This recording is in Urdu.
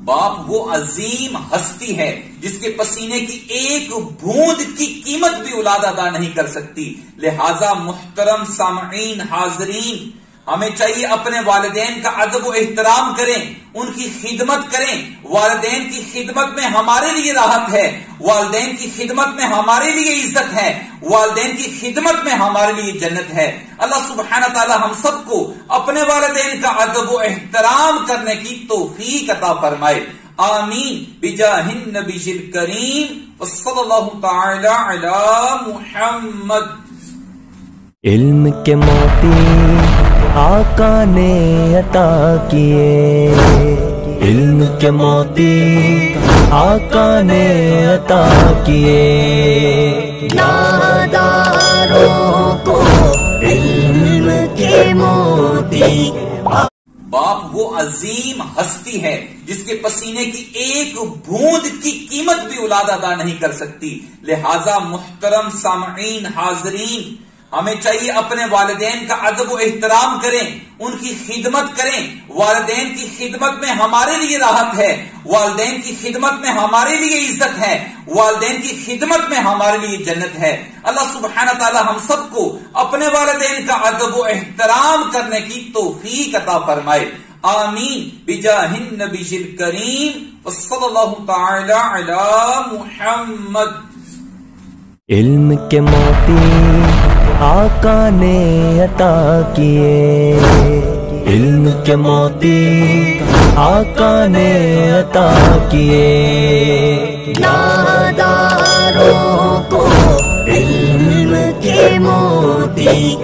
باپ وہ عظیم ہستی ہے جس کے پسینے کی ایک بوند کی قیمت بھی اولاد ادا نہیں کر سکتی۔ لہذا محترم سامعین حاضرین، ہمیں چاہیے اپنے والدین کا ادب و احترام کریں، ان کی خدمت کریں۔ والدین کی خدمت میں ہمارے لیے راحت ہے، والدین کی خدمت میں ہمارے لیے عزت ہے، والدین کی خدمت میں ہمارے لیے جنت ہے۔ اللہ سبحانہ تعالی ہم سب کو اپنے والدین کا ادب و احترام کرنے کی توفیق عطا فرمائے، آمین بجاہ النبی الکریم وصلی اللہ تعالی علی محمد۔ علم کے موتی آقا نے عطا کیے، علم کے موتی آقا نے عطا کیے، ناداروں کو علم کے موتی۔ باپ وہ عظیم ہستی ہے جس کے پسینے کی ایک بوند کی قیمت بھی اولاد ادا نہیں کر سکتی۔ لہذا محترم سامعین حاضرین، ہمیں چاہیے اپنے والدین کا ادب و احترام کریں، ان کی خدمت کریں۔ والدین کی خدمت میں ہمارے لیے راحت ہے، والدین کی خدمت میں ہمارے لیے عزت ہے، والدین کی خدمت میں ہمارے لیے جنت ہے۔ اللہ سبحانہ تعالی ہم سب کو اپنے والدین کا ادب و احترام کرنے کی توفیق عطا فرمائے، آمین بجاہ النبی الکریم وصلی اللہ تعالی علی محمد۔ علم کے موتی آقا نے عطا کیے، علم کے موتی آقا نے عطا کیے، ناداروں کو علم کے موتی۔